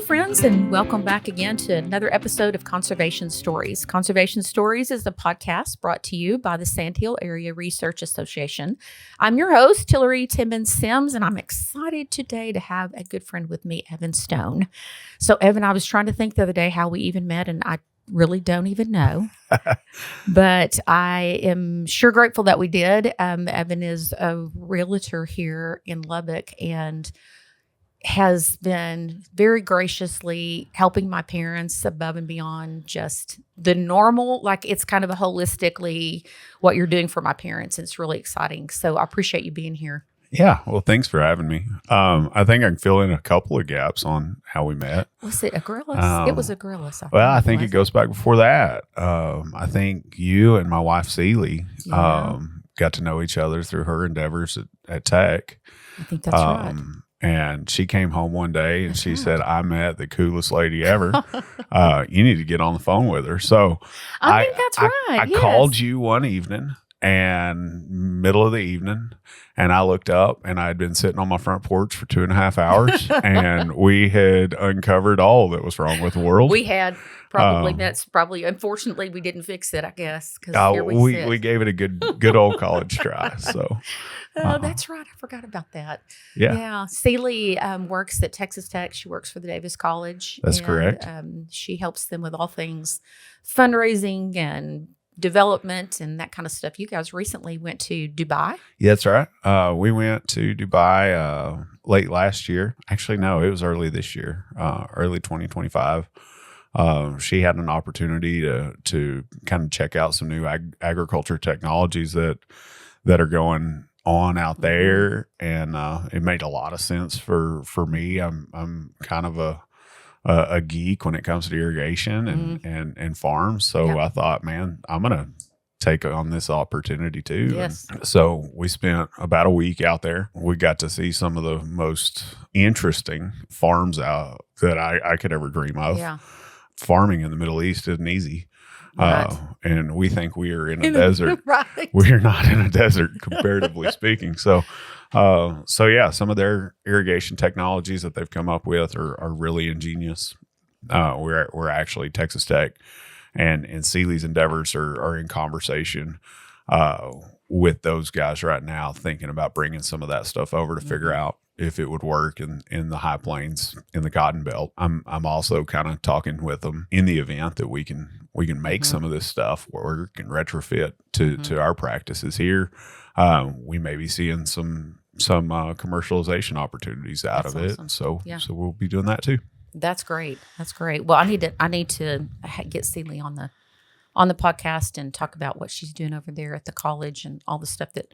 friends, and welcome back again to another episode of Conservation Stories. Conservation Stories is a podcast brought to you by the Sandhill Area Research Association. I'm your host, Tillary Timmons-Sims, and I'm excited today to have a good friend with me, Evan Stone. So, Evan, I was trying to think the other day how we even met, and I really don't even know. But I am sure grateful that we did. Evan is a realtor here in Lubbock and has been very graciously helping my parents above and beyond just the normal. Like, it's kind of a holistically what you're doing for my parents. And it's really exciting. So I appreciate you being here. Yeah. Well, thanks for having me. I think I can fill in a couple of gaps on how we met. Was it a Gorillas? It was a Gorillas. I think it goes back before that. I think you and my wife, Celie, got to know each other through her endeavors at Tech. I think that's right. And she came home one day and she said, I met the coolest lady ever. You need to get on the phone with her. So I think that's right. I called you one evening and middle of the evening, and I looked up and I had been sitting on my front porch for 2.5 hours and we had uncovered all that was wrong with the world. We had probably, unfortunately, we didn't fix it, I guess. Here we gave it a good old college try. So. That's right. I forgot about that. Yeah. Celie works at Texas Tech. She works for the Davis College. That's correct. She helps them with all things fundraising and development and that kind of stuff. You guys recently went to Dubai. Yeah, that's right. We went to Dubai late last year. Actually, no, it was early this year, early 2025. She had an opportunity to kind of check out some new agriculture technologies that are going on out there, and it made a lot of sense for me. I'm kind of a geek when it comes to irrigation and farms, so I thought, man, I'm gonna take on this opportunity too. Yes. And so we spent about a week out there. We got to see some of the most interesting farms out that I could ever dream of. Yeah. Farming in the Middle East isn't easy. Right. And we think we are in a desert. Right. We're not in a desert, comparatively speaking. So yeah, some of their irrigation technologies that they've come up with are really ingenious. We're actually Texas Tech and Celie's endeavors are in conversation with those guys right now, thinking about bringing some of that stuff over to figure out if it would work in the high plains in the Cotton Belt. I'm also kind of talking with them in the event that we can make some of this stuff where we can retrofit to our practices here. We may be seeing some commercialization opportunities out of it. So we'll be doing that too. That's great. That's great. Well, I need to get Celie on the podcast and talk about what she's doing over there at the college and all the stuff that.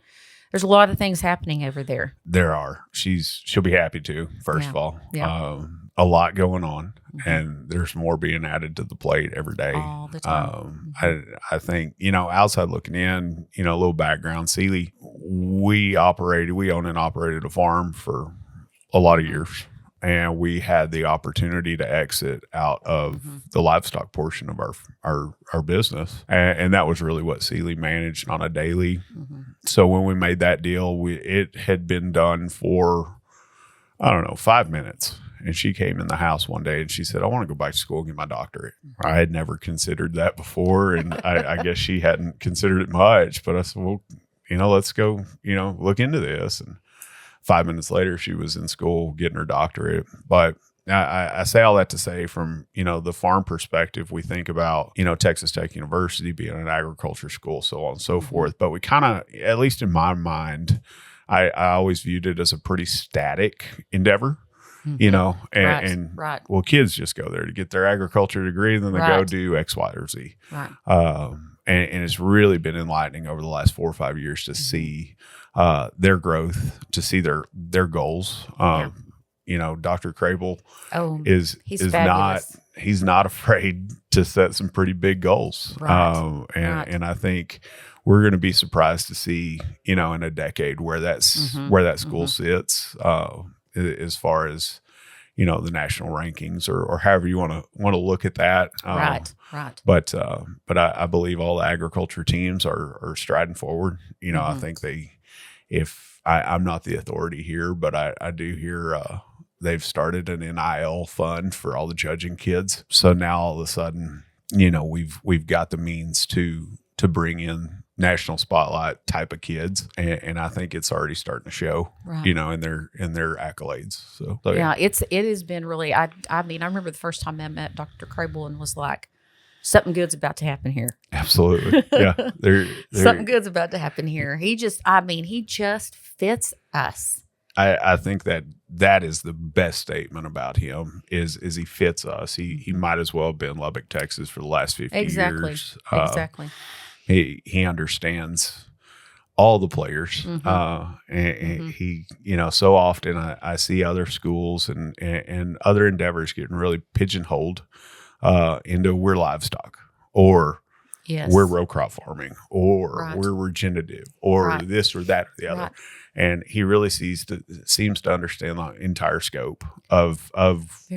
There's a lot of things happening over there. There are. She'll be happy to. First of all, a lot going on, and there's more being added to the plate every day. All the time. I think outside looking in, a little background. Celie, we owned and operated a farm for a lot of years. And we had the opportunity to exit out of the livestock portion of our business. And that was really what Celie managed on a daily. So when we made that deal, it had been done for, 5 minutes. And she came in the house one day and she said, I want to go back to school and get my doctorate. I had never considered that before. And I guess she hadn't considered it much. But I said, well, let's go, look into this. And 5 minutes later, she was in school getting her doctorate. But I say all that to say, from the farm perspective, we think about Texas Tech University being an agriculture school, so on and so forth. But we kind of, at least in my mind, I always viewed it as a pretty static endeavor. Well, kids just go there to get their agriculture degree, and then they go do X, Y, or Z. Right. And it's really been enlightening over the last 4 or 5 years to see their growth, to see their goals. Dr. Crable he's not afraid to set some pretty big goals. Right. And I think we're going to be surprised to see, in a decade where that school sits, as far as, the national rankings or however you want to look at that. Right. But I believe all the agriculture teams are striding forward. I think I'm not the authority here, but I do hear they've started an NIL fund for all the judging kids. So now all of a sudden, you know, we've got the means to bring in national spotlight type of kids, and I think it's already starting to show, Right. you know, in their accolades. So Yeah, it has been really. I mean, I remember the first time I met Dr. Crable and was like, something good's about to happen here. Absolutely, yeah. Something good's about to happen here. He just fits us. I think that is the best statement about him is he fits us. He might as well have been Lubbock, Texas for the last 50 years. Exactly. He understands all the players. And he, you know, so often I see other schools and other endeavors getting really pigeonholed into we're livestock or we're row crop farming or we're regenerative or this or that or the other. And he really seems to understand the entire scope of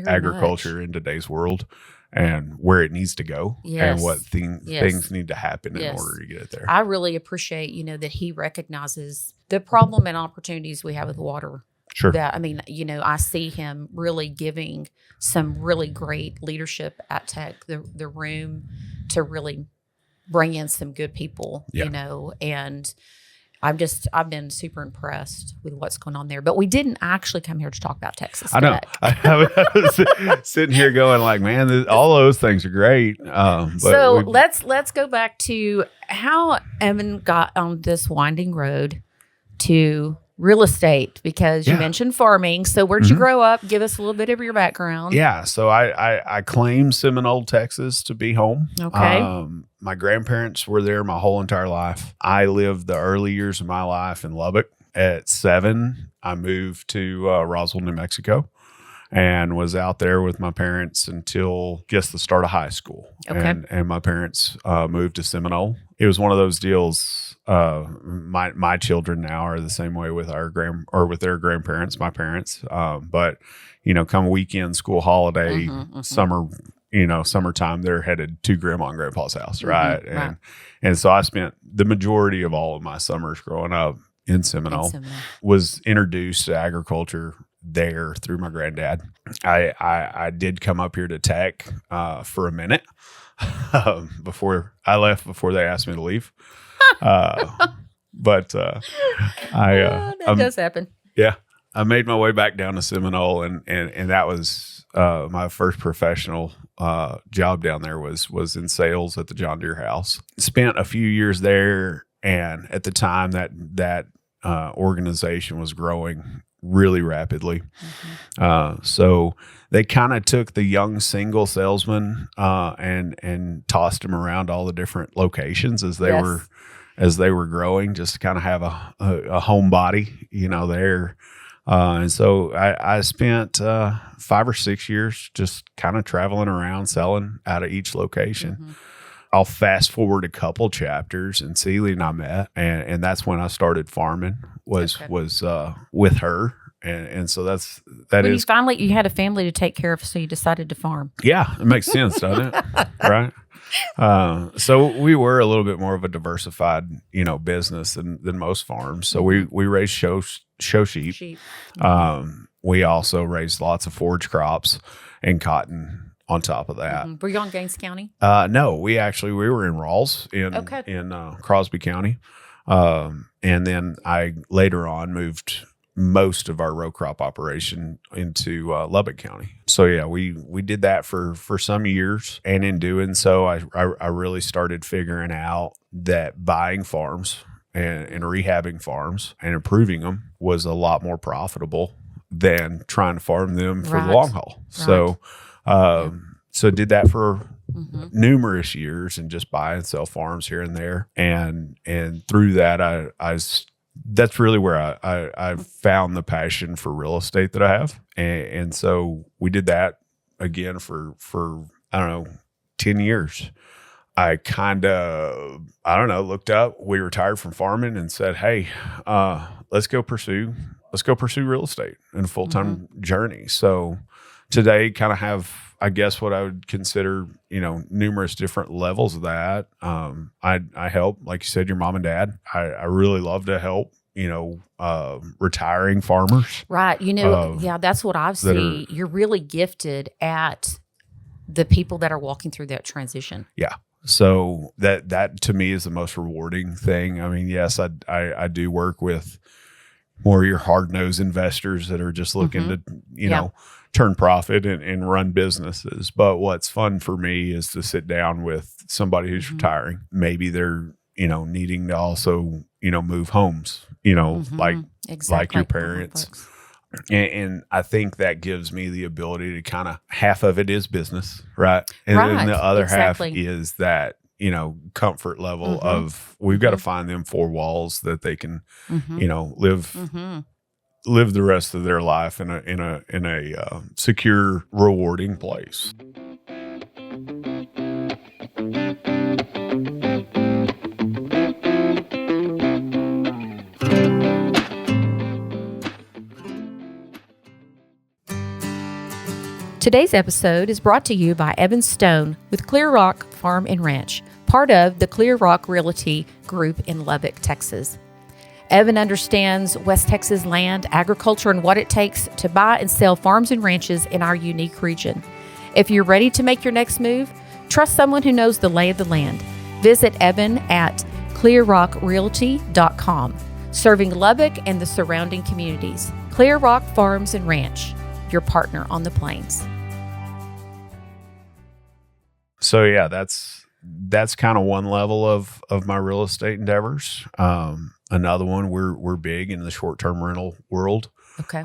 agriculture in today's world and where it needs to go and what things need to happen in order to get it there. I really appreciate, you know, that he recognizes the problem and opportunities we have with water. Sure. That, I mean, you know, I see him really giving some really great leadership at Tech, the room to really bring in some good people, you know, and I've been super impressed with what's going on there. But we didn't actually come here to talk about Texas I know. Tech. I was sitting here going like, man, all those things are great. But so let's go back to how Evan got on this winding road to real estate, because you mentioned farming. So where'd you grow up? Give us a little bit of your background. Yeah. So I claim Seminole, Texas to be home. Okay. My grandparents were there my whole entire life. I lived the early years of my life in Lubbock. At 7, I moved to Roswell, New Mexico, and was out there with my parents until the start of high school. Okay. And my parents moved to Seminole. It was one of those deals. My children now are the same way with with their grandparents, my parents. But you know, come weekend, school holiday, summer, you know, summertime, they're headed to grandma and grandpa's house, right? And so I spent the majority of all of my summers growing up in Seminole. Was introduced to agriculture there through my granddad. I did come up here to Tech for a minute before I left, before they asked me to leave. But that does happen. Yeah, I made my way back down to Seminole, and that was my first professional job down there was in sales at the John Deere house. Spent a few years there, and at the time that organization was growing really rapidly. So they kind of took the young single salesman and tossed him around all the different locations as they were growing, just to kind of have a home body, you know, there. And so I spent 5 or 6 years just kind of traveling around selling out of each location. I'll fast forward a couple chapters, and Celie and I met, and that's when I started farming. Was with her, and so you had a family to take care of, so you decided to farm. Yeah, it makes sense, doesn't it? Right. So we were a little bit more of a diversified, you know, business than most farms. So we raised show sheep. We also raised lots of forage crops and cotton on top of that. Were you on Gaines County? No, we were in Rawls in Crosby County. And then I later on moved most of our row crop operation into Lubbock County. So yeah, we did that for some years, and in doing so, I really started figuring out that buying farms and rehabbing farms and improving them was a lot more profitable than trying to farm them for the long haul. So so did that for numerous years and just buy and sell farms here and there, and through that that's really where I found the passion for real estate that I have. And so we did that again for, I don't know, 10 years. I kind of, looked up, we retired from farming and said, hey, let's go pursue real estate in a full-time journey. So today kind of have, I guess, what I would consider, you know, numerous different levels of that. I help, like you said, your mom and dad. I really love to help, retiring farmers. Right. That's what I've seen. You're really gifted at the people that are walking through that transition. Yeah. So that to me is the most rewarding thing. I mean, yes, I do work with more your hard-nosed investors that are just looking to, turn profit and run businesses. But what's fun for me is to sit down with somebody who's retiring. Maybe they're, needing to also, move homes, like your parents. And I think that gives me the ability to kind of, half of it is business, right? And then the other half is that, comfort level of we've got to find them four walls that they can, live the rest of their life in a secure, rewarding place. Today's episode is brought to you by Evan Stone with Clear Rock Farm and Ranch, part of the Clear Rock Realty Group in Lubbock, Texas. Evan understands West Texas land, agriculture, and what it takes to buy and sell farms and ranches in our unique region. If you're ready to make your next move, trust someone who knows the lay of the land. Visit Evan at clearrockrealty.com, serving Lubbock and the surrounding communities. Clear Rock Farms and Ranch, your partner on the plains. So yeah, that's kind of one level of my real estate endeavors. Another one, we're big in the short-term rental world. Okay.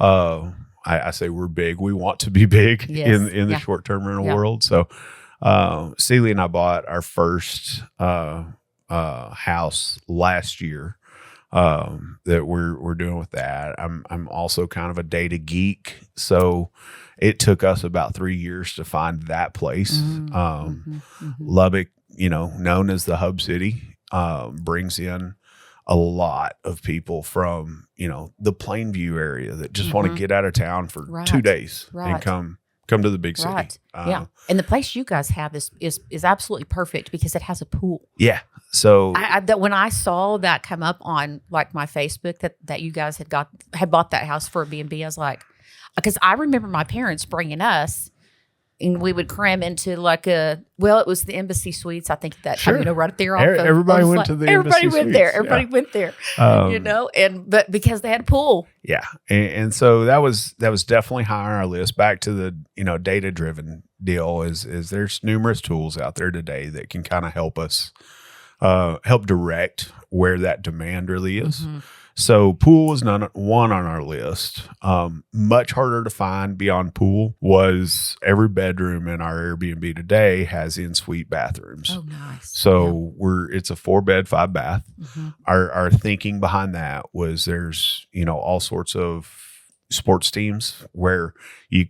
I say we're big. We want to be big in the short-term rental world. So Celie and I bought our first house last year. That we're doing with that. I'm also kind of a data geek, so it took us about 3 years to find that place. Lubbock, known as the hub city, brings in a lot of people from the Plainview area that just want to get out of town for 2 days and come to the big city. And the place you guys have is absolutely perfect because it has a pool. Yeah. So when I saw that come up on like my Facebook that you guys had bought that house for a B&B, I was like, because I remember my parents bringing us, and we would cram into it was the Embassy Suites. I think that sure. right up there. Everybody went to the Embassy Suites. Everybody went there. But because they had a pool. Yeah, and so that was definitely high on our list. Back to the data driven deal is there's numerous tools out there today that can kind of help us help direct where that demand really is. So pool was one on our list. Much harder to find beyond pool was every bedroom in our Airbnb today has in-suite bathrooms. Oh, nice. So it's a 4-bed, 5-bath. Our thinking behind that was there's, all sorts of sports teams where you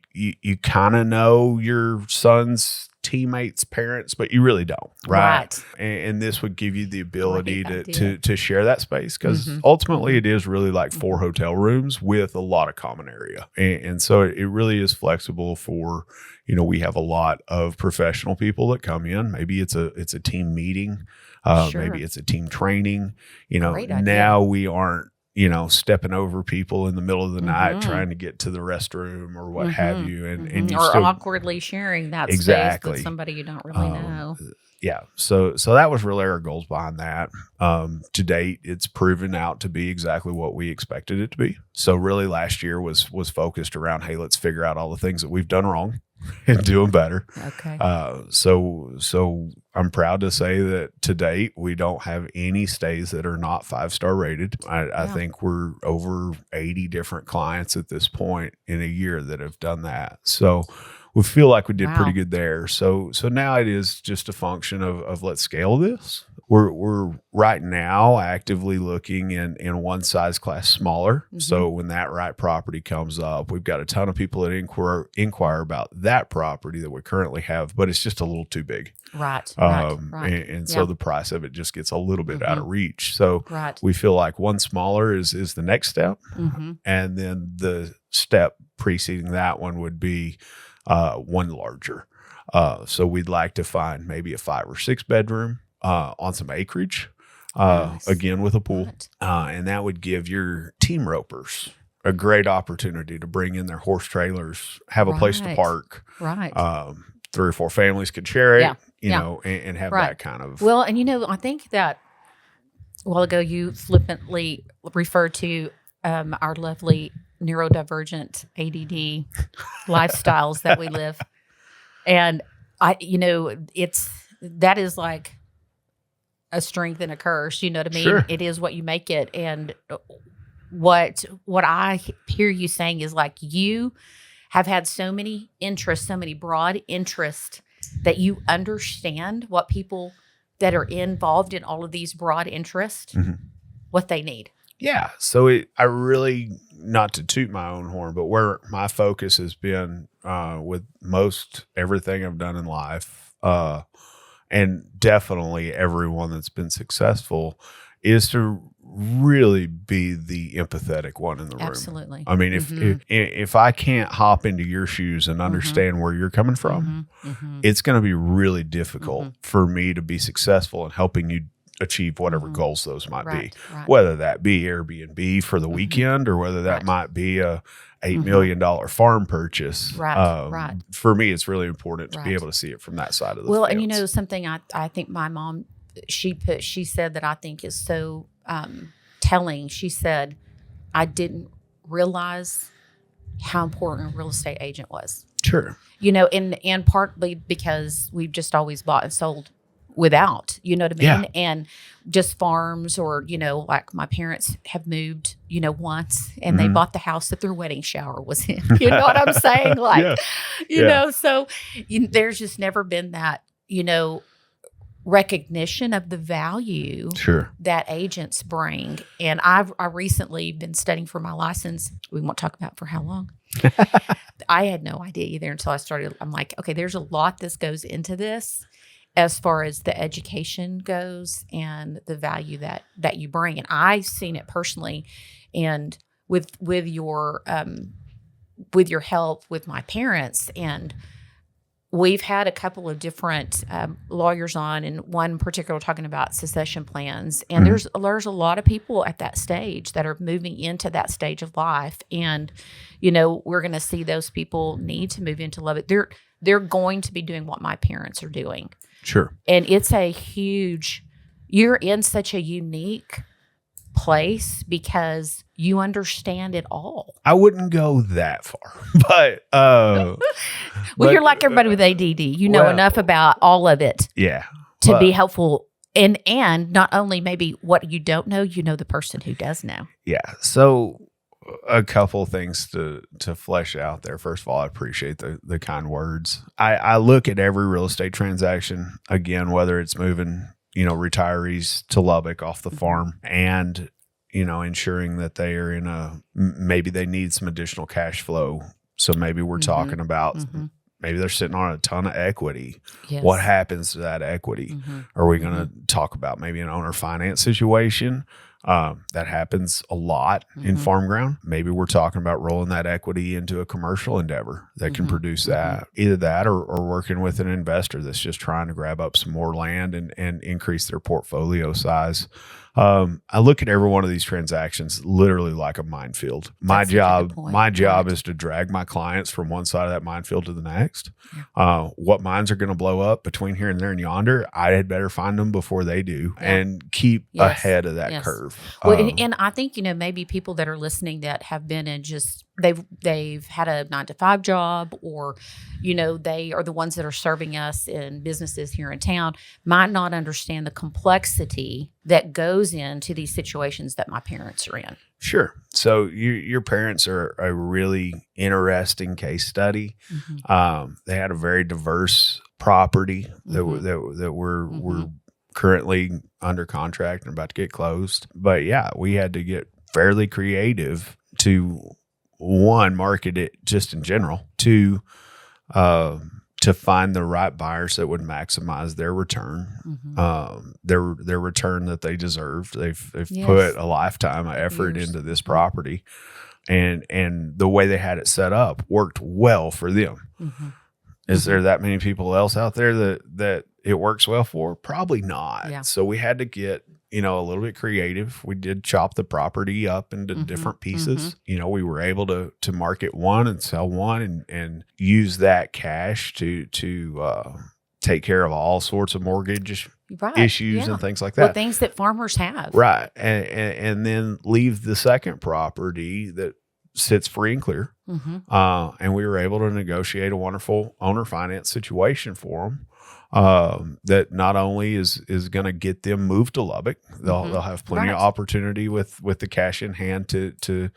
kind of know your son's teammates' parents, but you really don't, right? And this would give you the ability to share that space because ultimately it is really like 4 hotel rooms with a lot of common area, and so it really is flexible for we have a lot of professional people that come in. Maybe it's a team meeting, maybe it's a team training. Now we aren't stepping over people in the middle of the night trying to get to the restroom or what have you. And you or awkwardly sharing that space with somebody you don't really know. Yeah. So that was really our goals behind that. To date, it's proven out to be exactly what we expected it to be. So really last year was focused around, hey, let's figure out all the things that we've done wrong and do them better. Okay. So I'm proud to say that to date, we don't have any stays that are not 5-star rated. I think we're over 80 different clients at this point in a year that have done that. So we feel like we did pretty good there. So now it is just a function of let's scale this. We're right now actively looking in one size class smaller. So when that right property comes up, we've got a ton of people that inquire about that property that we currently have, but it's just a little too big. Right. And so the price of it just gets a little bit out of reach. So we feel like one smaller is the next step. And then the step preceding that one would be one larger. So we'd like to find maybe a 5 or 6 bedroom on some acreage Nice. again with a pool. Right. And that would give your team ropers a great opportunity to bring in their horse trailers, have a place to Right. park. Right. 3 or 4 families could share it, Yeah. you Yeah. know, and have Right. that kind of. Well, and I think that a while ago you flippantly referred to our lovely neurodivergent ADD lifestyles that we live. And that is like a strength and a curse. You know what I mean? Sure. It is what you make it. And what I hear you saying is like you have had so many interests, so many broad interests that you understand what people that are involved in all of these broad interests, what they need. Yeah. So I really, not to toot my own horn, but where my focus has been with most everything I've done in life, and definitely everyone that's been successful, is to really be the empathetic one in the room. Absolutely. I mean, if I can't hop into your shoes and understand where you're coming from, it's going to be really difficult for me to be successful in helping you achieve whatever goals those might be, whether that be Airbnb for the weekend or whether that might be a $8 million farm purchase. Right. For me, it's really important to be able to see it from that side of the Well, fence. and something I think my mom, she said that I think is so telling. She said, I didn't realize how important a real estate agent was. Sure. And partly because we've just always bought and sold without, you know what I mean? Yeah. And just farms or, like my parents have moved, once and they bought the house that their wedding shower was in. You know what I'm saying? Like, so there's just never been that, recognition of the value that agents bring. And I recently been studying for my license. We won't talk about for how long. I had no idea either until I started. I'm like, okay, there's a lot that goes into this as far as the education goes and the value that you bring. And I've seen it personally. And with your help with my parents, and we've had a couple of different lawyers on, and one particular talking about succession plans. And there's a lot of people at that stage that are moving into that stage of life. And, we're going to see those people need to move into love. They're going to be doing what my parents are doing. Sure. And it's you're in such a unique place because you understand it all. I wouldn't go that far, but you're like everybody with ADD. You know enough about all of it, to be helpful. And not only maybe what you don't know, the person who does know. Yeah. So a couple things to flesh out there. First of all, I appreciate the kind words. I look at every real estate transaction, again, whether it's moving, retirees to Lubbock off the farm and, ensuring that they are maybe they need some additional cash flow. So maybe we're talking about maybe they're sitting on a ton of equity. Yes. What happens to that equity? Are we going to talk about maybe an owner finance situation? That happens a lot in farm ground. Maybe we're talking about rolling that equity into a commercial endeavor that can produce that. Either that or working with an investor that's just trying to grab up some more land and increase their portfolio size. I look at every one of these transactions literally like a minefield. My job is to drag my clients from one side of that minefield to the next. Yeah. What mines are going to blow up between here and there and yonder, I had better find them before they do and keep ahead of that curve. Well, and I think, maybe people that are listening that have been in just, they've had a 9-to-5 job, or, they are the ones that are serving us in businesses here in town, might not understand the complexity that goes into these situations that my parents are in. Sure. So your parents are a really interesting case study. They had a very diverse property that we're currently under contract and about to get closed. But yeah, we had to get fairly creative to, one, market it just in general, to find the right buyers that would maximize their return, their return that they deserved. They've put a lifetime of effort into this property, and the way they had it set up worked well for them. Is there that many people else out there that it works well for? Probably not. Yeah. So we had to get a little bit creative. We did chop the property up into different pieces. We were able to market one and sell one and use that cash to take care of all sorts of mortgage issues and things like that. Well, things that farmers have. Right. And then leave the second property that sits free and clear. And we were able to negotiate a wonderful owner finance situation for them. That not only is going to get them moved to Lubbock, they'll have plenty of opportunity with the cash in hand to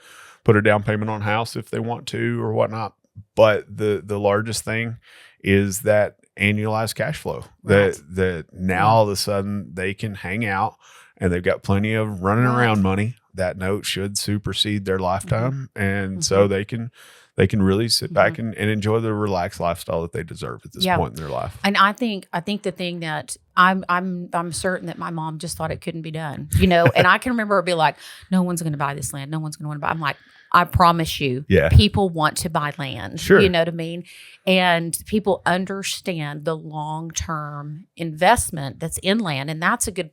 put a down payment on a house if they want to or whatnot. But the largest thing is that annualized cash flow that now all of a sudden they can hang out and they've got plenty of running around money. That note should supersede their lifetime, and so they can really sit back and enjoy the relaxed lifestyle that they deserve at this point in their life. And I think the thing that I'm certain that my mom just thought it couldn't be done, and I can remember her be like, no one's going to buy this land. No one's going to want to buy. I'm like, I promise you, people want to buy land. Sure. You know what I mean? And people understand the long-term investment that's in land. And that's a good,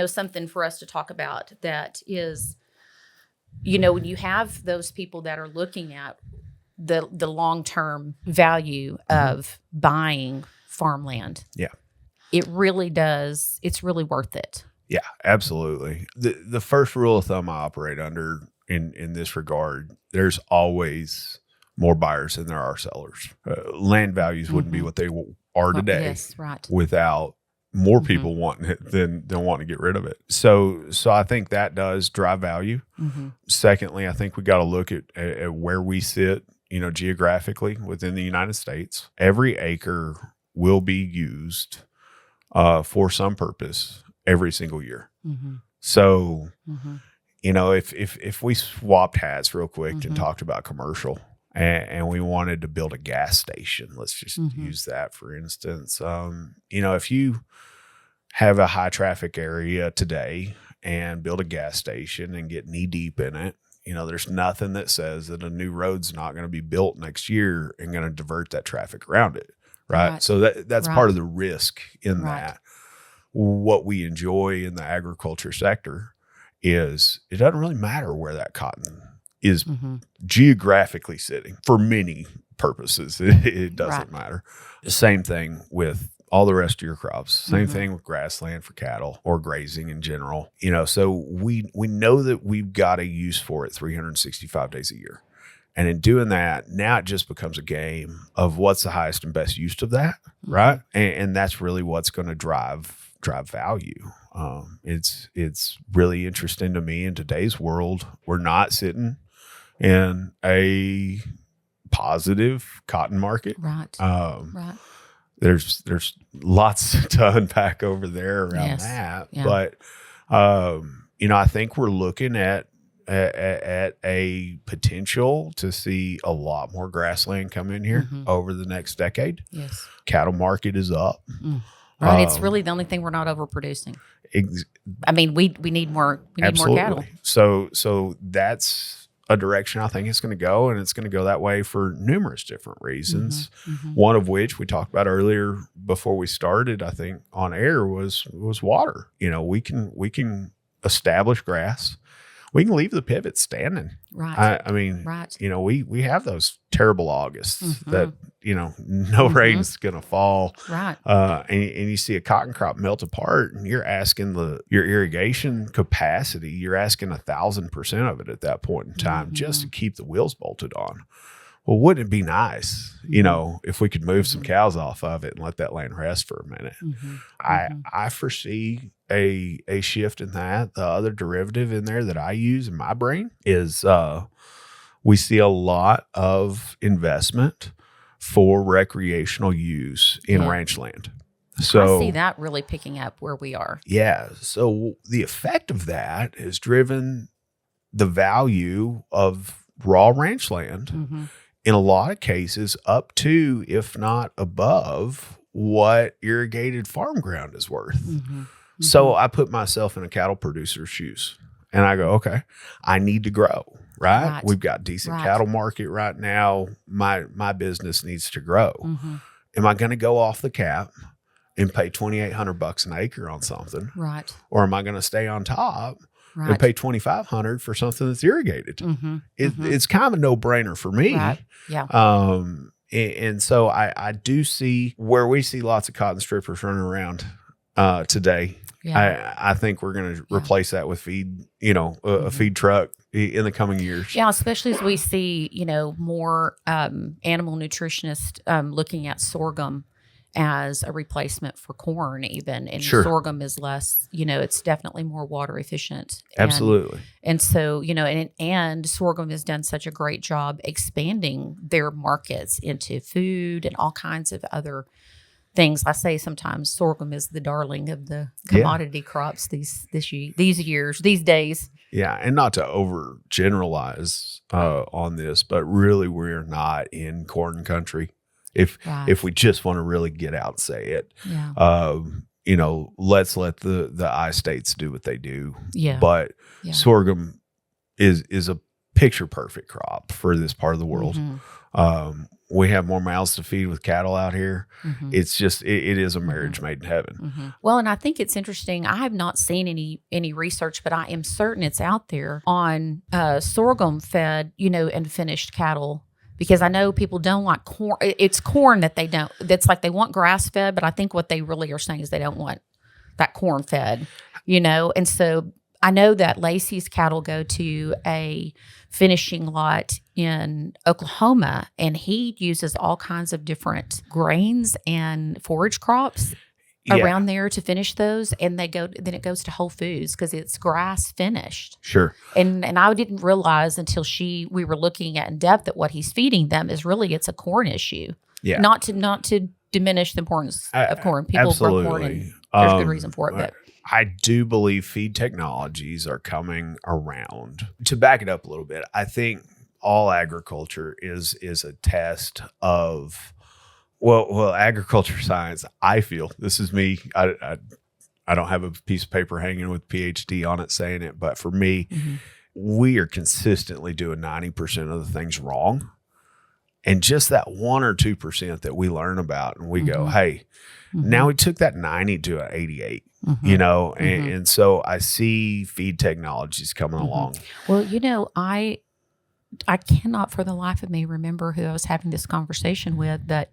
something for us to talk about that is, when you have those people that are looking at the long-term value of buying farmland. Yeah. It really does. It's really worth it. Yeah, absolutely. The first rule of thumb I operate under in this regard, there's always more buyers than there are sellers. Land values wouldn't be what they are today without more people wanting it than wanting to get rid of it. So I think that does drive value. Secondly, I think we got to look at where we sit, geographically within the United States. Every acre will be used for some purpose every single year. So, if we swapped hats real quick and talked about commercial and we wanted to build a gas station, let's just use that for instance. If you have a high traffic area today and build a gas station and get knee deep in it, there's nothing that says that a new road's not going to be built next year and going to divert that traffic around it. Right. So that's part of the risk in that. What we enjoy in the agriculture sector is it doesn't really matter where that cotton is geographically sitting for many purposes. It doesn't matter. Same thing with all the rest of your crops. Same thing with grassland for cattle or grazing in general. So we know that we've got a use for it 365 days a year. And in doing that, now it just becomes a game of what's the highest and best use of that, right? And that's really what's going to drive value. It's really interesting to me in today's world. We're not sitting in a positive cotton market. Right. There's lots to unpack over there around that. Yeah. But, I think we're looking at a potential to see a lot more grassland come in here over the next decade. Yes. Cattle market is up. Right. It's really the only thing we're not overproducing. We need more. We need more cattle. So that's a direction I think it's going to go, and it's going to go that way for numerous different reasons. One of which we talked about earlier before we started, I think on air, was water. We can establish grass. We can leave the pivot standing. Right. We have those terrible Augusts that, no rain's going to fall. Right. And you see a cotton crop melt apart, and you're asking your irrigation capacity, you're asking 1,000% of it at that point in time just to keep the wheels bolted on. Well, wouldn't it be nice, if we could move some cows off of it and let that land rest for a minute? I foresee a shift in that. The other derivative in there that I use in my brain is we see a lot of investment for recreational use in ranch land. So I see that really picking up where we are. Yeah. So the effect of that has driven the value of raw ranch land in a lot of cases up to, if not above, what irrigated farm ground is worth. So I put myself in a cattle producer's shoes and I go, okay, I need to grow, right? We've got decent cattle market right now. My business needs to grow. Am I going to go off the cap and pay $2,800 an acre on something? Right. Or am I going to stay on top Right. and pay $2,500 for something that's irrigated? Mm-hmm. It's kind of a no-brainer for me. Right. Yeah. And so I do see where we see lots of cotton strippers running around today. Yeah. I think we're going to replace that with feed, a feed truck in the coming years. Yeah, especially as we see, more animal nutritionists looking at sorghum as a replacement for corn even. And Sure. sorghum is less, it's definitely more water efficient. Absolutely. And so, and sorghum has done such a great job expanding their markets into food and all kinds of other things. I say sometimes sorghum is the darling of the commodity crops these days. Yeah, and not to overgeneralize on this, but really we're not in corn country. If we just want to really get out and say it, let's let the I states do what they do. Yeah. But sorghum is a picture perfect crop for this part of the world. Mm-hmm. We have more mouths to feed with cattle out here. Mm-hmm. It's just it is a marriage made in heaven. Mm-hmm. Well, and I think it's interesting. I have not seen any research, but I am certain it's out there on sorghum fed, and finished cattle. Because I know people don't like corn. It's corn that they don't. That's like they want grass fed, but I think what they really are saying is they don't want that corn fed, And so I know that Lacey's cattle go to a finishing lot in Oklahoma, and he uses all kinds of different grains and forage crops around there to finish those, and then it goes to Whole Foods because it's grass finished. Sure. And I didn't realize until we were looking at in depth that what he's feeding them is really it's a corn issue. Yeah. Not to diminish the importance of corn. People grow corn, and there's good reason for it. But I do believe feed technologies are coming around. To back it up a little bit, I think all agriculture is a test of Well, agriculture science, I feel, this is me. I don't have a piece of paper hanging with PhD on it saying it, but for me, we are consistently doing 90% of the things wrong. And just that 1 or 2% that we learn about and we go, hey, now we took that 90 to an 88, and so I see feed technologies coming along. Well, I cannot for the life of me remember who I was having this conversation with, but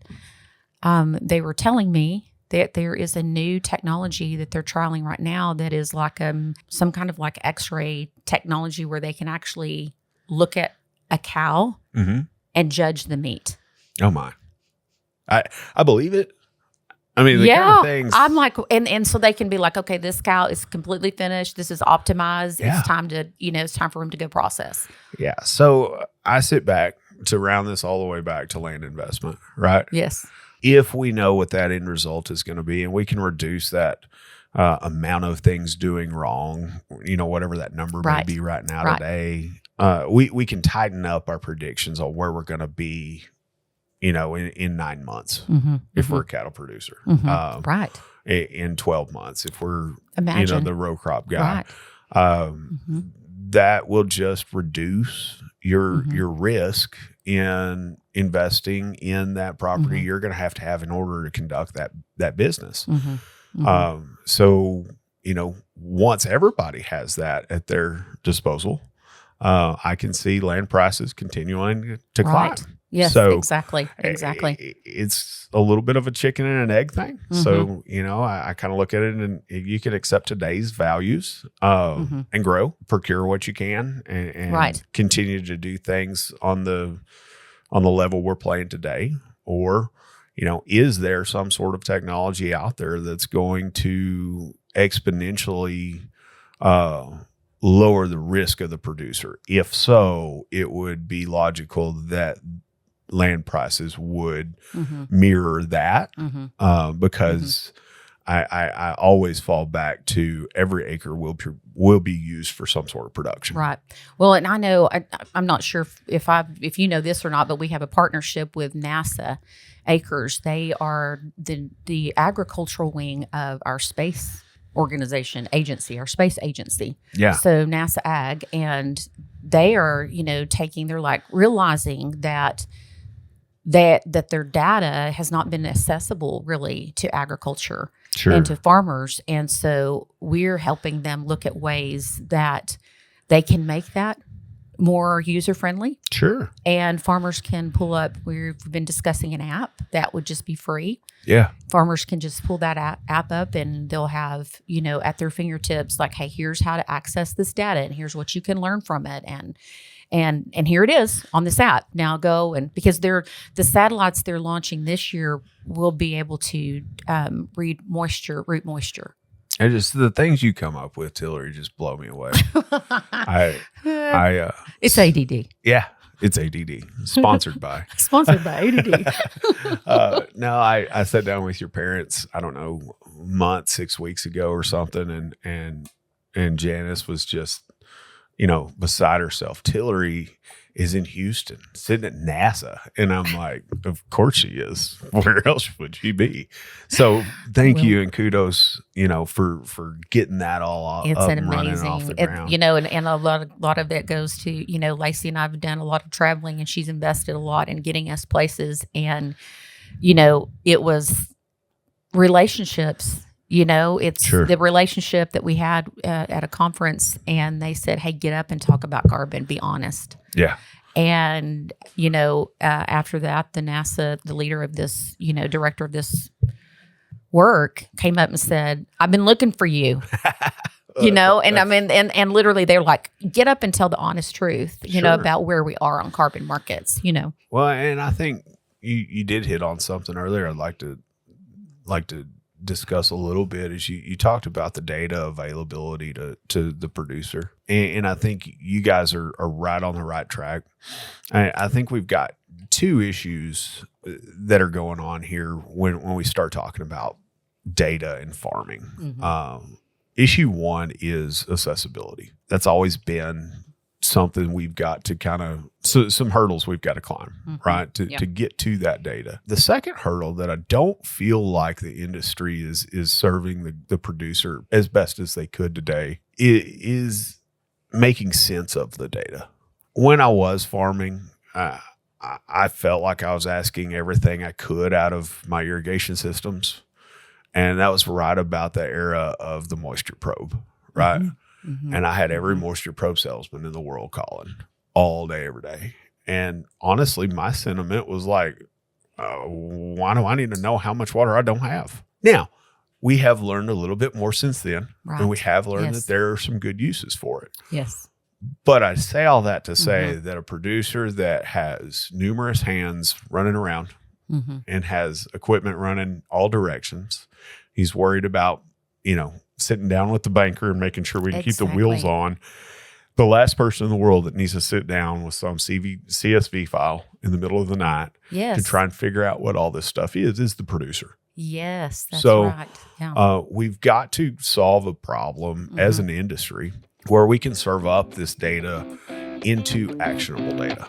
they were telling me that there is a new technology that they're trialing right now that is like some kind of like X-ray technology where they can actually look at a cow and judge the meat. Oh my! I believe it. I mean, the kind of things. I'm like, and so they can be like, okay, this cow is completely finished. This is optimized. Yeah. It's time to, it's time for him to go process. Yeah. So I sit back to round this all the way back to land investment, right? Yes. If we know what that end result is going to be and we can reduce that amount of things doing wrong, whatever that number may be right now today, we can tighten up our predictions on where we're going to be, in 9 months if we're a cattle producer. Right. In 12 months if we're, Imagine. the row crop guy. Right. That will just reduce your risk in investing in that property you're going to have in order to conduct that business. So, once everybody has that at their disposal, I can see land prices continuing to climb. Yes, so exactly. It's a little bit of a chicken and an egg thing. So, I kind of look at it and you can accept today's values and grow, procure what you can and continue to do things on the level we're playing today. Or, is there some sort of technology out there that's going to exponentially lower the risk of the producer? If so, it would be logical that land prices would mirror that because I always fall back to every acre will be used for some sort of production. Right. Well, and I know I'm not sure if you know this or not, but we have a partnership with NASA Acres. They are the agricultural wing of our space organization agency, our space agency. Yeah. So NASA Ag, and they are, they're like realizing that that their data has not been accessible really to agriculture Sure. and to farmers. And so we're helping them look at ways that they can make that more user-friendly. Sure. And farmers can pull up, we've been discussing an app that would just be free. Yeah. Farmers can just pull that app up and they'll have, at their fingertips, like, hey, here's how to access this data and here's what you can learn from it. And here it is on this app. Now go because the satellites they're launching this year will be able to read root moisture. And just the things you come up with, Tillary, just blow me away. It's ADD. Yeah, it's ADD. Sponsored by. Sponsored by ADD. No, I sat down with your parents, I don't know, month, 6 weeks ago or something. And Janice was just, beside herself. Tillary is in Houston, sitting at NASA. And I'm like, of course she is. Where else would she be? So thank you and kudos, for getting that all it's up an and running off the ground. And a lot of it goes to, Lacey and I have done a lot of traveling and she's invested a lot in getting us places. And, it was relationships. It's Sure. the relationship that we had at a conference, and they said, hey, get up and talk about carbon, be honest. Yeah. And, after that, the leader of this, director of this work came up and said, I've been looking for you, and literally they're like, get up and tell the honest truth, Sure. about where we are on carbon markets, Well, and I think you did hit on something earlier. I'd like to discuss a little bit as you talked about the data availability to the producer. And I think you guys are right on the right track. I think we've got two issues that are going on here when we start talking about data and farming. Mm-hmm. Issue one is accessibility. That's always been something we've got to some hurdles we've got to climb, mm-hmm. right? To get to that data. The second hurdle that I don't feel like the industry is serving the producer as best as they could today is making sense of the data. When I was farming, I felt like I was asking everything I could out of my irrigation systems. And that was right about the era of the moisture probe, right? Mm-hmm. Mm-hmm. And I had every moisture probe salesman in the world calling all day, every day. And honestly, my sentiment was like, why do I need to know how much water I don't have? Now, we have learned a little bit more since then. Right. And we have learned Yes. that there are some good uses for it. Yes. But I say all that to say Mm-hmm. that a producer that has numerous hands running around Mm-hmm. and has equipment running all directions, he's worried about, sitting down with the banker and making sure we can keep the wheels on. The last person in the world that needs to sit down with some CSV file in the middle of the night Yes. to try and figure out what all this stuff is the producer. Yes, that's So, right. Yeah. We've got to solve a problem as an industry where we can serve up this data into actionable data.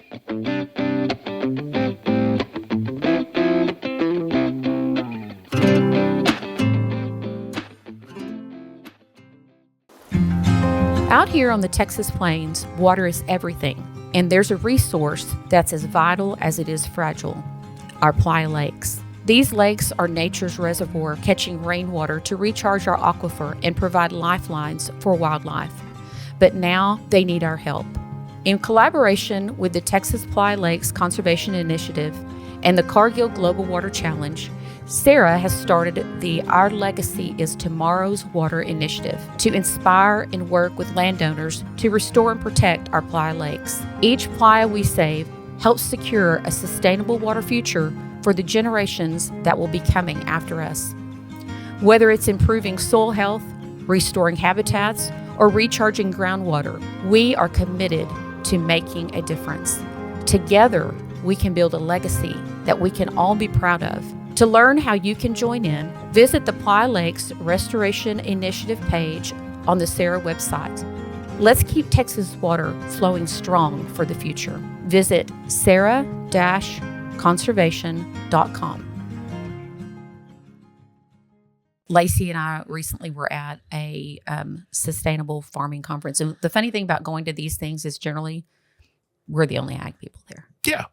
Out here on the Texas plains, water is everything, and there's a resource that's as vital as it is fragile: our Playa Lakes. These lakes are nature's reservoir, catching rainwater to recharge our aquifer and provide lifelines for wildlife. But now they need our help. In collaboration with the Texas Playa Lakes Conservation Initiative and the Cargill Global Water Challenge, Sarah has started the Our Legacy is Tomorrow's Water initiative to inspire and work with landowners to restore and protect our playa lakes. Each playa we save helps secure a sustainable water future for the generations that will be coming after us. Whether it's improving soil health, restoring habitats, or recharging groundwater, we are committed to making a difference. Together, we can build a legacy that we can all be proud of. To learn how you can join in, visit the Playa Lakes Restoration Initiative page on the Sarah website. Let's keep Texas water flowing strong for the future. Visit sarah-conservation.com. Lacey and I recently were at a sustainable farming conference. And the funny thing about going to these things is generally we're the only ag people there. Yeah.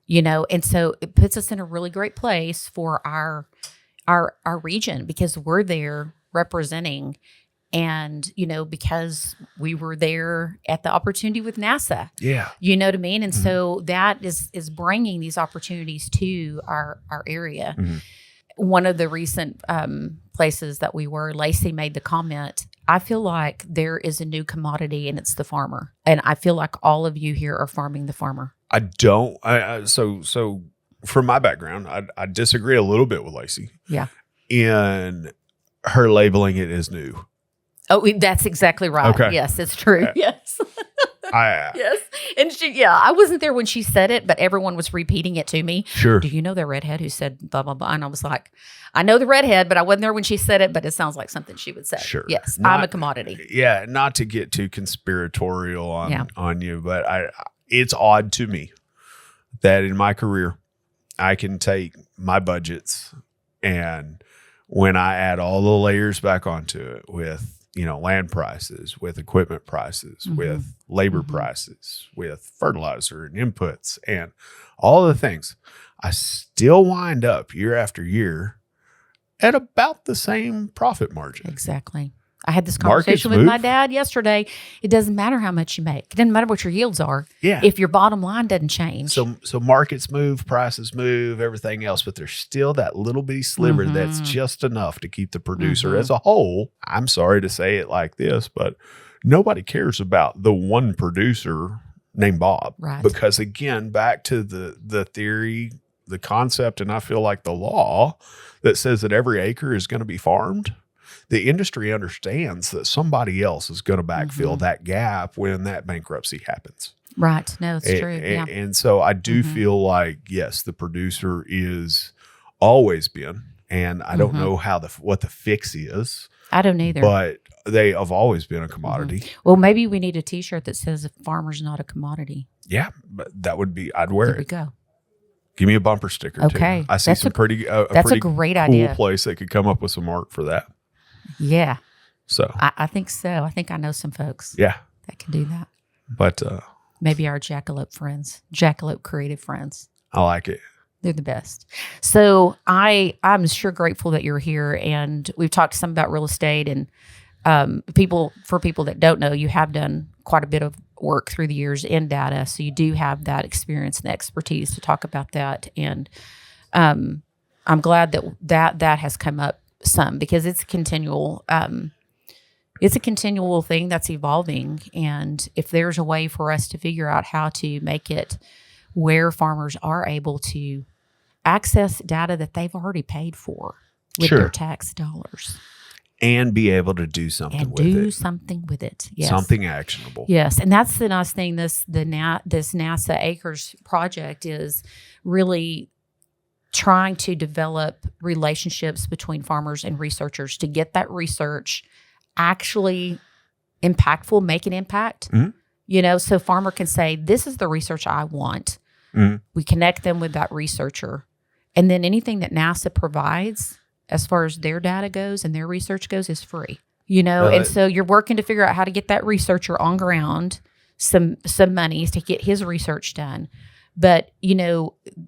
And so it puts us in a really great place for our region, because we're there representing, and because we were there at the opportunity with NASA. Yeah. You know what I mean? And so that is bringing these opportunities to our area. One of the recent places that we were, Lacey made the comment, I feel like there is a new commodity, and it's the farmer. And I feel like all of you here are farming the farmer. I don't. So from my background, I disagree a little bit with Lacey. Yeah. In her labeling it as new. Oh, that's exactly right. Okay. Yes, it's true. Yes. Yes. And I wasn't there when she said it, but everyone was repeating it to me. Sure. Do you know the redhead who said blah, blah, blah? And I was like, I know the redhead, but I wasn't there when she said it, but it sounds like something she would say. Sure. Yes. I'm a commodity. Yeah. Not to get too conspiratorial on you, but it's odd to me that in my career, I can take my budgets, and when I add all the layers back onto it with, land prices, with equipment prices, with labor prices, with fertilizer and inputs and all the things, I still wind up year after year at about the same profit margin. Exactly. I had this conversation with my dad yesterday. It doesn't matter how much you make. It doesn't matter what your yields are. Yeah. If your bottom line doesn't change. So markets move, prices move, everything else, but there's still that little bitty sliver that's just enough to keep the producer as a whole. I'm sorry to say it like this, but nobody cares about the one producer named Bob. Right. Because again, back to the theory, the concept, and I feel like the law that says that every acre is going to be farmed. The industry understands that somebody else is going to backfill that gap when that bankruptcy happens. Right. No, it's true. Yeah. And so I do feel like, yes, the producer is always been, and I don't know what the fix is. I don't either. But they have always been a commodity. Well, maybe we need a T-shirt that says "A farmer's not a commodity." Yeah, but that would be, I'd wear it. There we go. Give me a bumper sticker. Okay. Too. I see some pretty that's a great cool idea. place that could come up with some art for that. Yeah. So I think so. I think I know some folks. Yeah. That can do that. But maybe our Jackalope friends, Jackalope creative friends. I like it. They're the best. So I'm sure grateful that you're here, and we've talked some about real estate, and for people that don't know, you have done quite a bit of work through the years in data. So you do have that experience and expertise to talk about that. And I'm glad that has come up some, because it's a continual thing that's evolving. And if there's a way for us to figure out how to make it where farmers are able to access data that they've already paid for with their tax dollars. And be able to do something with it. Yes. Something actionable. Yes. And that's the nice thing. This NASA Acres project is really trying to develop relationships between farmers and researchers to get that research actually impactful, make an impact. So farmer can say, this is the research I want. We connect them with that researcher. And then anything that NASA provides as far as their data goes and their research goes is free, and so you're working to figure out how to get that researcher on ground some monies to get his research done. But,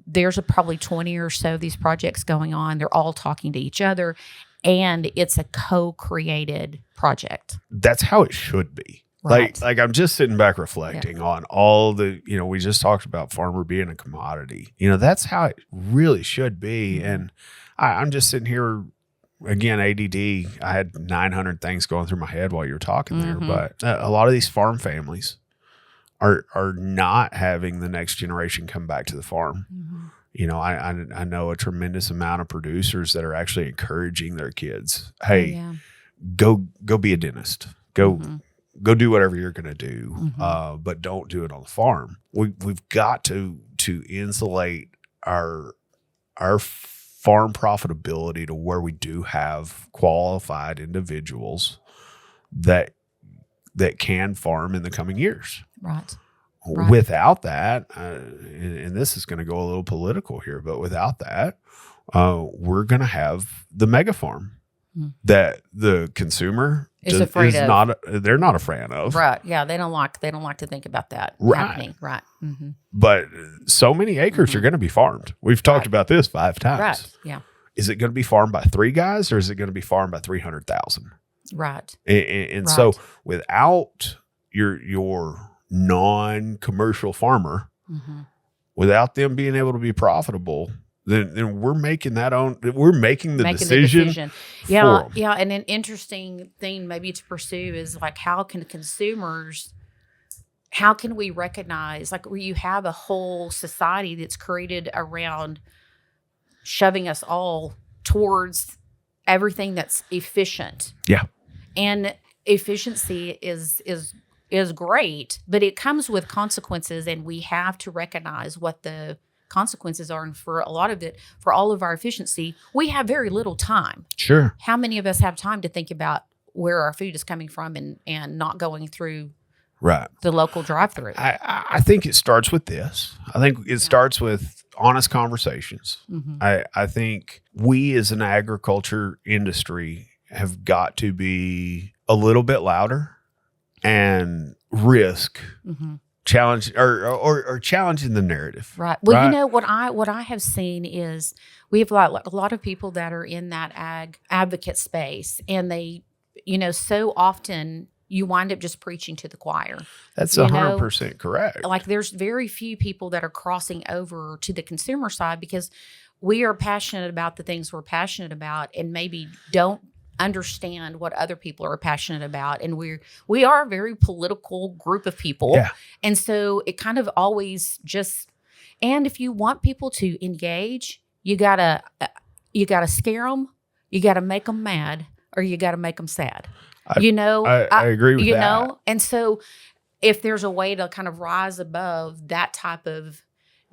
there's probably 20 or so of these projects going on. They're all talking to each other, and it's a co-created project. That's how it should be. Right. Like I'm just sitting back reflecting on all the, we just talked about farmer being a commodity. That's how it really should be. And I'm just sitting here, again, ADD. I had 900 things going through my head while you were talking there. But a lot of these farm families are not having the next generation come back to the farm. I know a tremendous amount of producers that are actually encouraging their kids. Hey, go be a dentist. Go do whatever you're going to do, but don't do it on the farm. We've got to insulate our farm profitability to where we do have qualified individuals that can farm in the coming years. Right. Without that, and this is going to go a little political here, but without that, we're going to have the mega farm that the consumer is afraid of. They're not a fan of. Right. Yeah. They don't like to think about that happening. Right. Mm-hmm. But so many acres are going to be farmed. We've talked about this 5 times. Right. Yeah. Is it going to be farmed by 3 guys or is it going to be farmed by 300,000? Right. And so without your non-commercial farmer, without them being able to be profitable, then we're making the decision. Yeah. Yeah. And an interesting thing maybe to pursue is like, how can we recognize, like, where you have a whole society that's created around shoving us all towards everything that's efficient. Yeah. And efficiency is great, but it comes with consequences, and we have to recognize what the consequences are. And for a lot of it, for all of our efficiency, we have very little time. Sure. How many of us have time to think about where our food is coming from and not going through the local drive-through? I think it starts with this. I think it starts with honest conversations. I think we as an agriculture industry have got to be a little bit louder and risk challenge or challenging the narrative. Right. Well, you know what I have seen is we have a lot of people that are in that ag advocate space, and they, so often you wind up just preaching to the choir. That's 100% correct. Like, there's very few people that are crossing over to the consumer side because we are passionate about the things we're passionate about, and maybe don't understand what other people are passionate about. And we are a very political group of people. Yeah. And so it kind of always and if you want people to engage, you gotta scare them, you gotta make them mad, or you gotta make them sad. I agree with that. And so if there's a way to kind of rise above that type of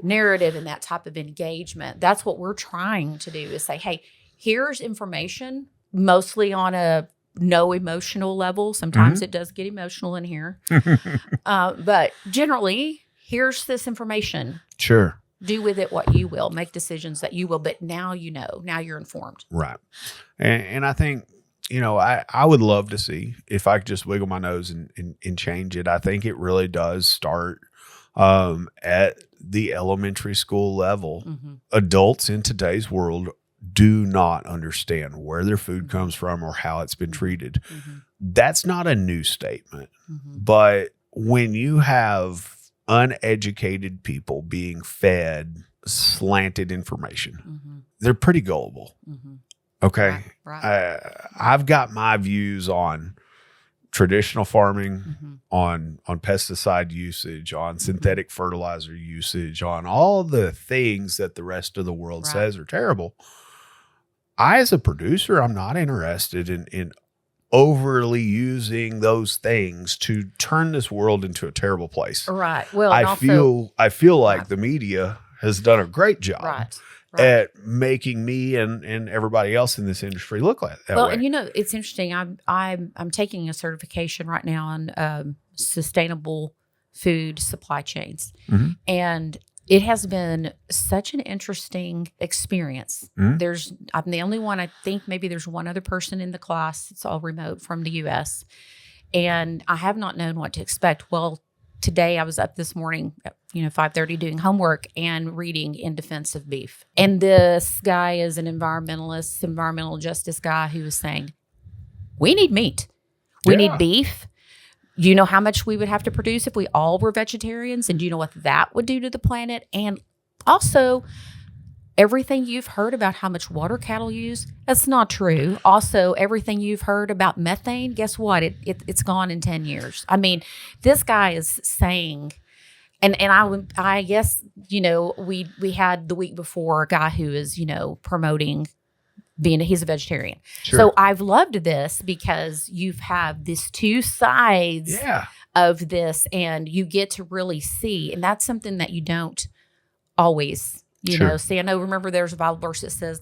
narrative and that type of engagement, that's what we're trying to do, is say, hey, here's information, mostly on a no emotional level. Sometimes it does get emotional in here. But generally, here's this information. Sure. Do with it what you will. Make decisions that you will. But now now you're informed. Right. And I think, I would love to see if I could just wiggle my nose and change it. I think it really does start at the elementary school level. Adults in today's world do not understand where their food comes from or how it's been treated. That's not a new statement. But when you have uneducated people being fed slanted information, they're pretty gullible. Okay. Right. I've got my views on traditional farming, on pesticide usage, on synthetic fertilizer usage, on all the things that the rest of the world says are terrible. I, as a producer, I'm not interested in overly using those things to turn this world into a terrible place. Right. Well, I feel like the media has done a great job at making me and everybody else in this industry look like that. Well, way. and it's interesting. I'm taking a certification right now on sustainable food supply chains, and it has been such an interesting experience. I'm the only one. I think maybe there's one other person in the class. It's all remote from the U.S., and I have not known what to expect. Well, today I was up this morning at 5:30 doing homework and reading In Defense of Beef. And this guy is an environmental justice guy, who was saying, we need meat. We need beef. Do you know how much we would have to produce if we all were vegetarians? And do you know what that would do to the planet? And also, everything you've heard about how much water cattle use, that's not true. Also, everything you've heard about methane, guess what? It's gone in 10 years. I mean, this guy is saying, and I guess, we had the week before a guy who is, promoting he's a vegetarian. Sure. So I've loved this because you have these two sides of this, and you get to really see, and that's something that you don't always, see. I know, remember there's a Bible verse that says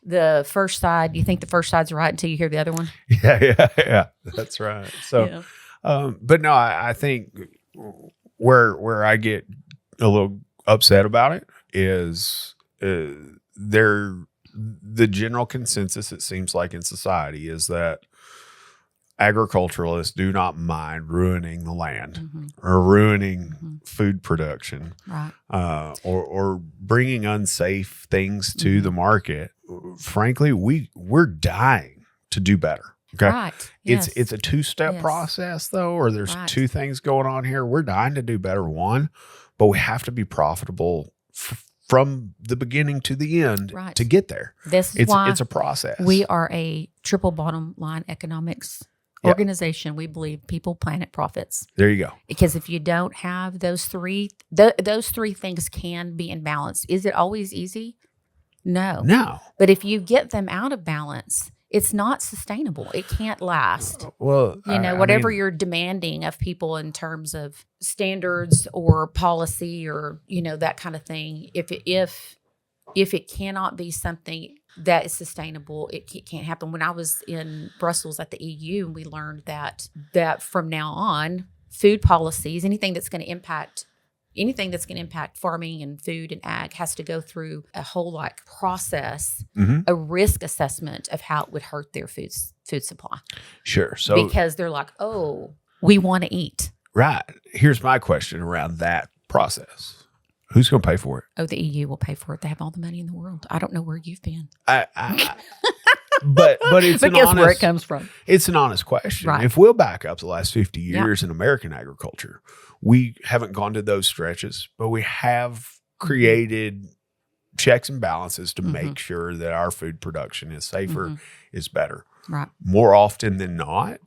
the first side, you think the first side's right until you hear the other one. Yeah. That's right. So, but no, I think where I get a little upset about it is the general consensus, it seems like, in society is that agriculturalists do not mind ruining the land Mm-hmm. or ruining Mm-hmm. food production, Right. or bringing unsafe things to Mm-hmm. the market. Frankly, we're dying to do better. Okay. Right. Yes. It's a two-step Yes. process though, or there's Right. two things going on here. We're dying to do better, one, but we have to be profitable from the beginning to the end Right. to get there. This is why It's a process. we are a triple bottom line economics Yeah. organization. We believe people, planet, profits. There you go. Because if you don't have those three, those three things can be in balance. Is it always easy? No. No. But if you get them out of balance, it's not sustainable. It can't last. Well, Whatever you're demanding of people in terms of standards or policy or, that kind of thing, if it cannot be something that is sustainable, it can't happen. When I was in Brussels at the EU, we learned that from now on, food policies, anything that's going to impact farming and food and ag has to go through a whole process, Mm-hmm. a risk assessment of how it would hurt their food supply. Sure. So Because they're like, oh, we want to eat. right. Here's my question around that process. Who's going to pay for it? Oh, the EU will pay for it. They have all the money in the world. I don't know where you've been. But it's But an guess honest, where it comes from. It's an honest question. Right. If we'll back up the last 50 Yeah. years in American agriculture, we haven't gone to those stretches, but we have created checks and balances to Mhm. make sure that our food production is safer, Mhm. is better. Right. More often than not,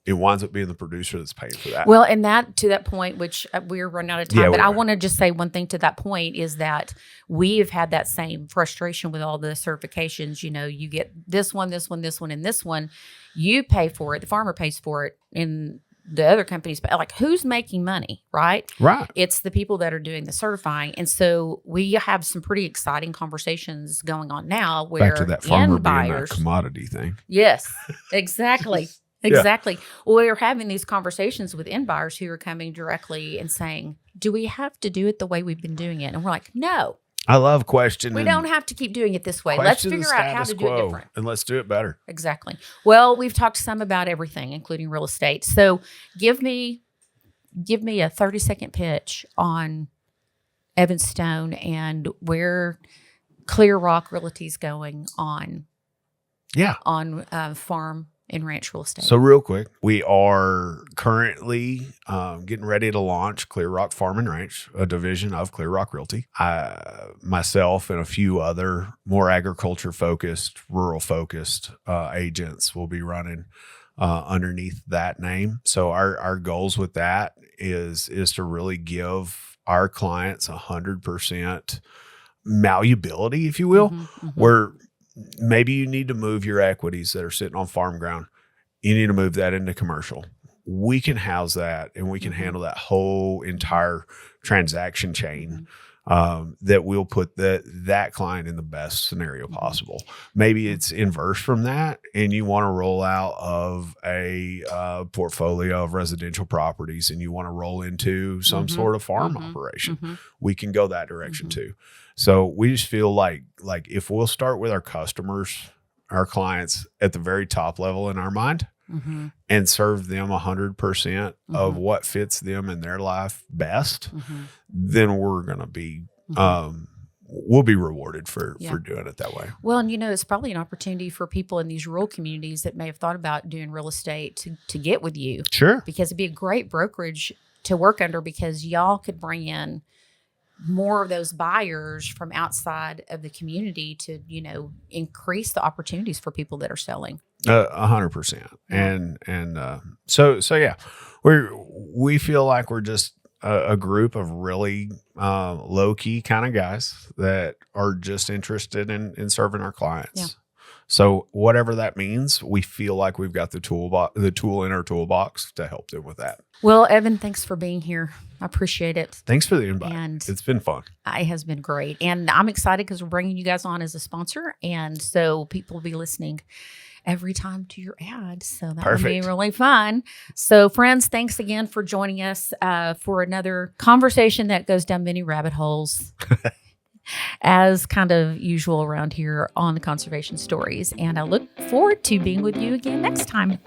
it winds up being the producer that's paying for that. Well, and that to that point, which we're running out of time, Yeah, but we I are. want to just say one thing to that point is that we have had that same frustration with all the certifications. You get this one, this one, this one, and this one. You pay for it. The farmer pays for it. And the other companies, who's making money, right? Right. It's the people that are doing the certifying. And so we have some pretty exciting conversations going on now where Back to that farmer end being buyers. that commodity thing. Yes, exactly. Yeah. Exactly. Well, we're having these conversations with end buyers who are coming directly and saying, do we have to do it the way we've been doing it? And we're like, no, I love questioning. we don't have to keep doing it this way. Let's question the figure out how status to do it quo, different. and let's do it better. Exactly. Well, we've talked some about everything, including real estate. So give me a 30-second pitch on Evanstone and where Clear Rock Realty is going on farm and ranch real estate. So real quick, we are currently getting ready to launch Clear Rock Farm and Ranch, a division of Clear Rock Realty. Myself and a few other more agriculture-focused, rural-focused agents will be running underneath that name. So our goals with that is to really give our clients 100% malleability, if you will, where maybe you need to move your equities that are sitting on farm ground. You need to move that into commercial. We can house that and we can handle that whole entire transaction chain that will put that client in the best scenario possible. Maybe it's inverse from that and you want to roll out of a portfolio of residential properties and you want to roll into some sort of farm operation. We can go that direction too. So we just feel like if we'll start with our customers, our clients at the very top level in our mind and serve them 100% of what fits them in their life best, then we're going to be, we'll be rewarded for doing it that way. Well, and it's probably an opportunity for people in these rural communities that may have thought about doing real estate to get with you. Sure. Because it'd be a great brokerage to work under because y'all could bring in more of those buyers from outside of the community to, increase the opportunities for people that are selling. 100%. And so yeah, we feel like we're just a group of really low key kind of guys that are just interested in serving our clients. Yeah. So whatever that means, we feel like we've got the tool in our toolbox to help them with that. Well, Evan, thanks for being here. I appreciate it. Thanks for the invite. And it's been fun. It has been great. And I'm excited because we're bringing you guys on as a sponsor. And so people will be listening every time to your ad. So that would be really fun. So friends, thanks again for joining us for another conversation that goes down many rabbit holes. as kind of usual around here on Conservation Stories. And I look forward to being with you again next time.